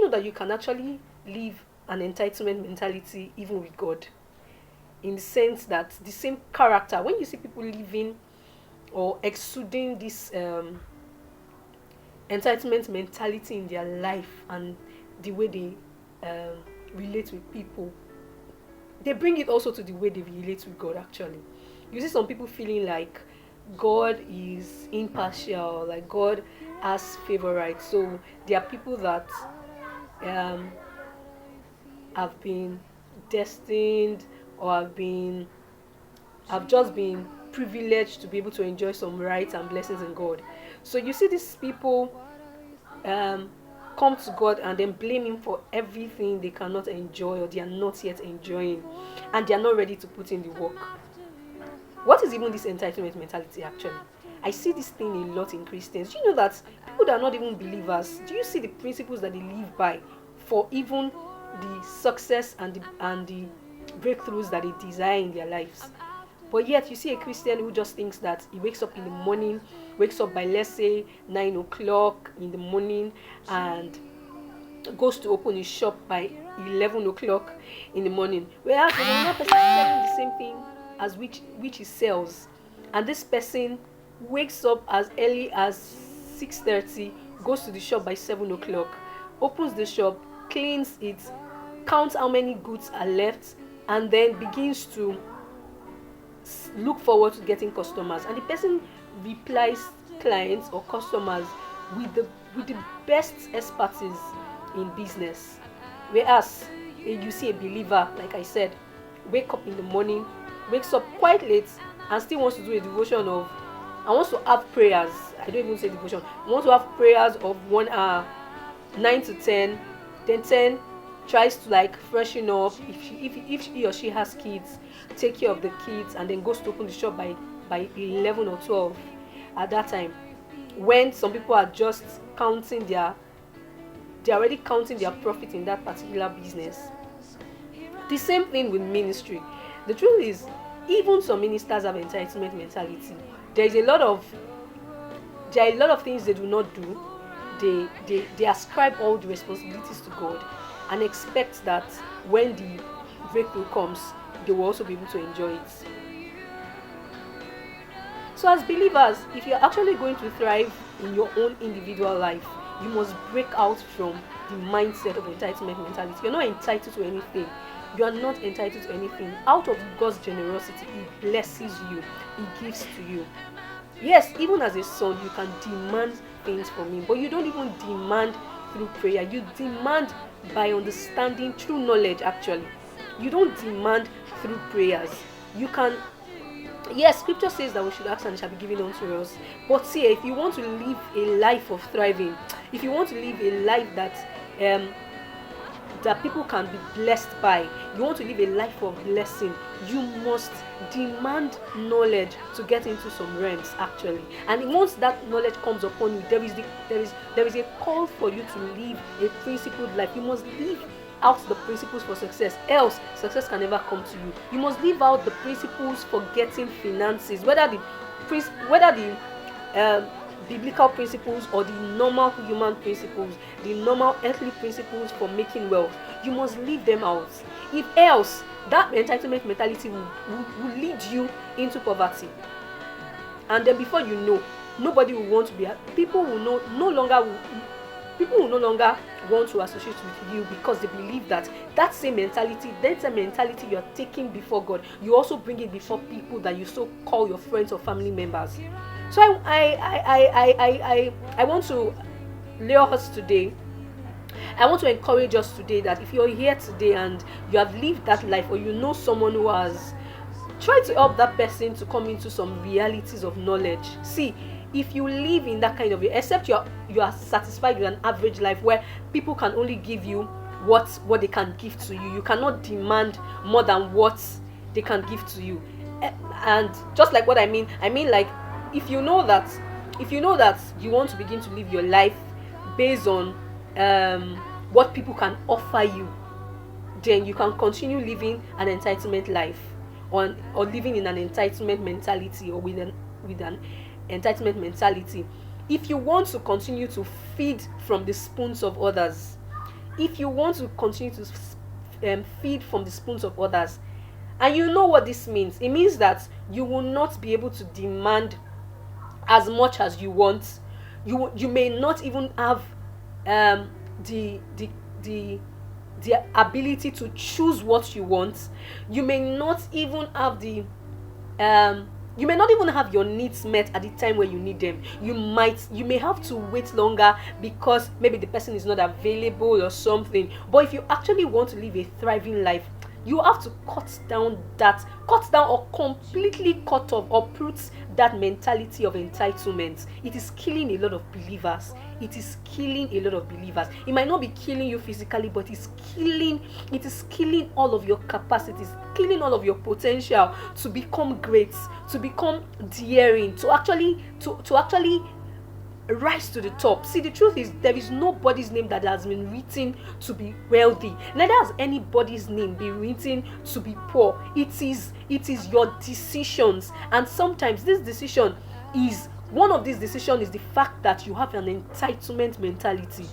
know that you can actually live an entitlement mentality even with God? In the sense that the same character, when you see people living or exuding this entitlement mentality in their life and the way they relate with people, they bring it also to the way they relate with God. Actually, you see some people feeling like God is impartial, like God has favorites. So there are people that um, have been destined or have just been privileged to be able to enjoy some rights and blessings in God. So you see these people um, come to God and then blame Him for everything they cannot enjoy or they are not yet enjoying, and they are not ready to put in the work. What is even this entitlement mentality actually? I see this thing a lot in Christians. Do you know that people that are not even believers, do you see the principles that they live by for even the success and the breakthroughs that they desire in their lives? But yet you see a Christian who just thinks that he wakes up in the morning, wakes up by, let's say, 9 o'clock in the morning, and goes to open his shop by 11 o'clock in the morning. Whereas there's another person selling the same thing as which he sells. And this person wakes up as early as 6:30, goes to the shop by 7 o'clock, opens the shop, cleans it, counts how many goods are left, and then begins to look forward to getting customers. And the person replies clients or customers with the best expertise in business. Whereas you see a believer, like I said, wake up in the morning, wakes up quite late, and still wants to do a devotion of, I want to have prayers. I don't even say devotion. I want to have prayers of 1 hour, 9 to 10, then 10 tries to like freshen up. If he or she has kids, take care of the kids, and then goes to open the shop by 11 or 12 at that time, when some people are just counting they're already counting their profit in that particular business. The same thing with ministry. The truth is, even some ministers have entitlement mentality. There are a lot of things they do not do. They ascribe all the responsibilities to God and expect that when the breakthrough comes, they will also be able to enjoy it. So as believers, if you're actually going to thrive in your own individual life, you must break out from the mindset of entitlement mentality. You're not entitled to anything. You are not entitled to anything. Out of God's generosity, He blesses you. He gives to you. Yes, even as a son, you can demand things from Him, but you don't even demand through prayer. You demand by understanding, through knowledge actually. You don't demand through prayers. You can, yes, scripture says that we should ask and it shall be given unto us. But see, if you want to live a life of thriving, if you want to live a life that people can be blessed by, you want to live a life of blessing, you must demand knowledge to get into some realms actually. And once that knowledge comes upon you, there is a call for you to live a principled life. You must live out the principles for success, else success can never come to you. You must live out the principles for getting finances, whether the biblical principles or the normal human principles, the normal earthly principles for making wealth. You must live them out. If else, that entitlement mentality will lead you into poverty. And then before you know, nobody will want to be, people will no longer want to associate with you, because they believe that same mentality you're taking before God, you also bring it before people that you so call your friends or family members. So I want to lure us today. I want to encourage us today that if you're here today and you have lived that life, or you know someone who has, try to help that person to come into some realities of knowledge. See, if you live in that kind of way, except you are satisfied with an average life where people can only give you what they can give to you, you cannot demand more than what they can give to you. And just like what I mean like, if you know that you want to begin to live your life based on what people can offer you, then you can continue living an entitlement life, or living in an entitlement mentality, or with an entitlement mentality. If you want to continue to feed from the spoons of others, if you want to continue to feed from the spoons of others, and you know what this means, it means that you will not be able to demand as much as you want. You may not even have the the the the ability to choose what you want. You may not even have the you may not even have your needs met at the time where you need them. You may have to wait longer because maybe the person is not available or something. But if you actually want to live a thriving life, you have to cut down or completely cut off, uproot that mentality of entitlement. It is killing a lot of believers. It is killing a lot of believers. It might not be killing you physically, but it is killing all of your capacities, killing all of your potential to become great, to become daring, to actually rise to the top. See, the truth is, there is nobody's name that has been written to be wealthy. Neither has anybody's name been written to be poor. It is your decisions. And sometimes this decision is, one of these decisions is the fact that you have an entitlement mentality.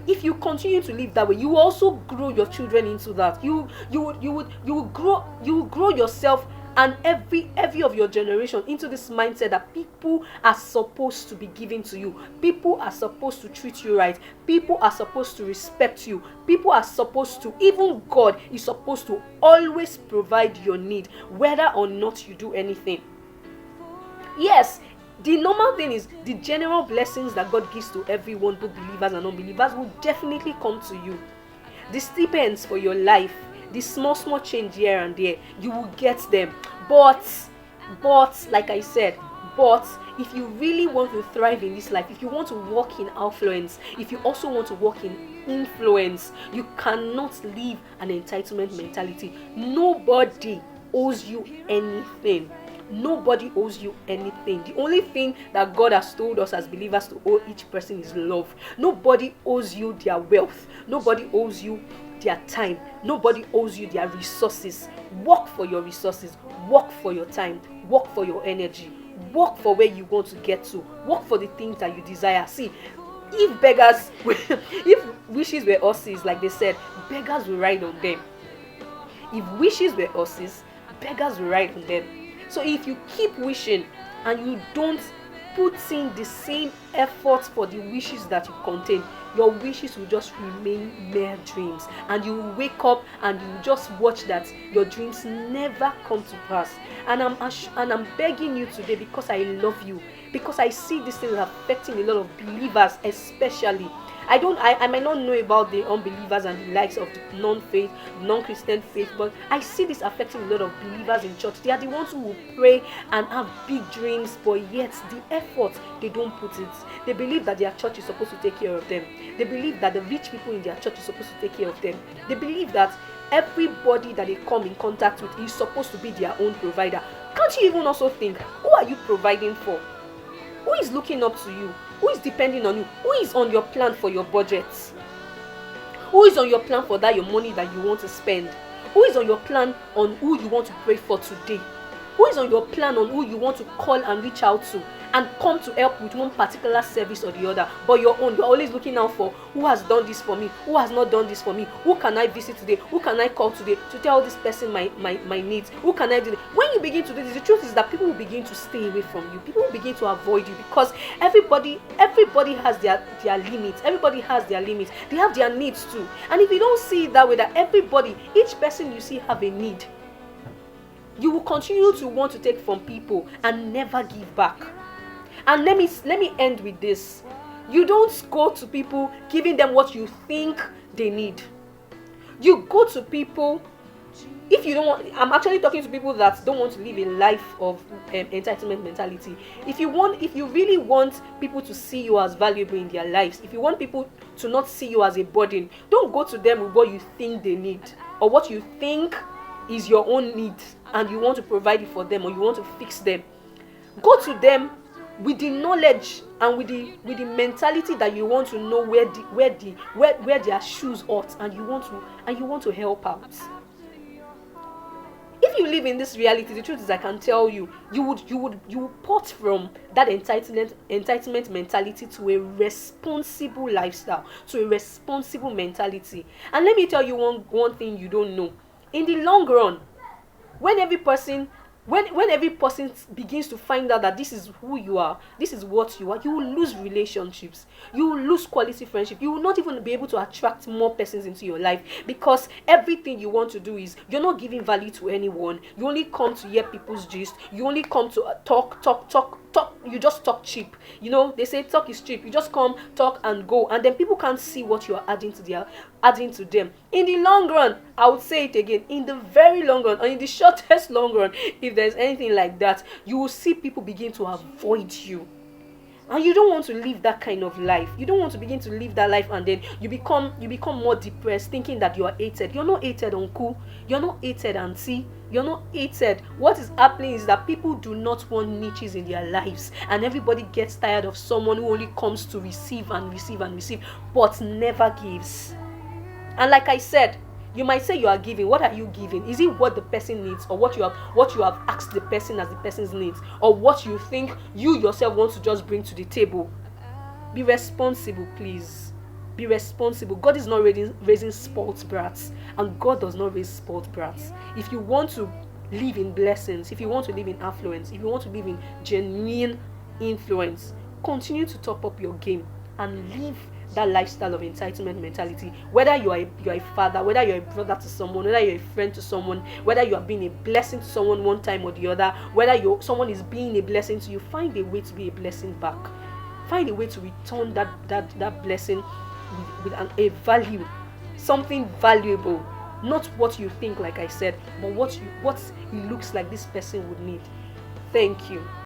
If you continue to live that way, you will also grow your children into that. You will grow yourself and every of your generation into this mindset that people are supposed to be giving to you. People are supposed to treat you right. People are supposed to respect you. People are supposed to, even God is supposed to always provide your need, whether or not you do anything. Yes, the normal thing is the general blessings that God gives to everyone, both believers and unbelievers, will definitely come to you. The stipends for your life, the small change here and there, you will get them. But like I said, if you really want to thrive in this life, if you want to walk in affluence, if you also want to walk in influence, you cannot live an entitlement mentality. Nobody owes you anything. Nobody owes you anything. The only thing that God has told us as believers to owe each person is love. Nobody owes you their wealth. Nobody owes you their time. Nobody owes you their resources. Work for your resources. Work for your time. Work for your energy. Work for where you want to get to. Work for the things that you desire. See, if wishes were horses, like they said, beggars will ride on them. If wishes were horses, beggars will ride on them. So if you keep wishing and you don't put in the same effort for the wishes that you contain, your wishes will just remain mere dreams, and you will wake up and you will just watch that your dreams never come to pass. And I'm begging you today, because I love you, because I see these things affecting a lot of believers, especially. I might not know about the unbelievers and the likes of the non-Christian faith, but I see this affecting a lot of believers in church. They are the ones who will pray and have big dreams, but yet the effort, they don't put it. They believe that their church is supposed to take care of them. They believe that the rich people in their church is supposed to take care of them. They believe that everybody that they come in contact with is supposed to be their own provider. Can't you even also think, who are you providing for? Who is looking up to you? Who is depending on you? Who is on your plan for your budget? Who is on your plan for that your money that you want to spend? Who is on your plan on who you want to pray for today? Who is on your plan on who you want to call and reach out to and come to help with one particular service or the other? But your own, you're always looking out for who has done this for me, who has not done this for me, who can I visit today, who can I call today to tell this person my needs, who can I do this? When you begin to do this, the truth is that people will begin to stay away from you. People will begin to avoid you, because everybody has their limits. Everybody has their limits. They have their needs too. And if you don't see it that way, that each person you see have a need, you will continue to want to take from people and never give back. And let me end with this. You don't go to people giving them what you think they need. You go to people, if you don't want, I'm actually talking to people that don't want to live a life of entitlement mentality. If you really want people to see you as valuable in their lives, if you want people to not see you as a burden, don't go to them with what you think they need or what you think is your own need and you want to provide it for them or you want to fix them. Go to them with the knowledge and with the mentality that you want to know where their shoes hurt, and you want to help out. If you live in this reality, the truth is, I can tell you, you would port from that entitlement mentality to a responsible lifestyle, to a responsible mentality. And let me tell you one thing you don't know. In the long run, when every person when every person begins to find out that this is who you are, this is what you are, you will lose relationships, you will lose quality friendship, you will not even be able to attract more persons into your life, because everything you want to do is, you're not giving value to anyone. You only come to hear people's gist, you only come to talk, you just talk cheap. They say talk is cheap. You just come, talk, and go, and then people can't see what you are adding to them. In the long run, I would say it again, in the very long run, or in the shortest long run, if there's anything like that, you will see people begin to avoid you. And you don't want to live that kind of life. You don't want to begin to live that life, and then you become more depressed, thinking that you are hated. You're not hated, uncle. You're not hated, auntie. You're not hated. What is happening is that people do not want niches in their lives, and everybody gets tired of someone who only comes to receive and receive and receive, but never gives. And like I said, you might say you are giving. What are you giving? Is it what the person needs, or what you have asked the person as the person's needs, or what you think you yourself want to just bring to the table? Be responsible, please. Be responsible. God is not raising spoiled brats, and God does not raise spoiled brats. If you want to live in blessings, if you want to live in affluence, if you want to live in genuine influence, continue to top up your game and live that lifestyle of entitlement mentality. Whether you are a father, whether you're a brother to someone, whether you're a friend to someone, whether you are being a blessing to someone one time or the other, whether someone is being a blessing to you, find a way to be a blessing back. Find a way to return that blessing with a value, something valuable, not what you think, like I said, but what it looks like this person would need. Thank you.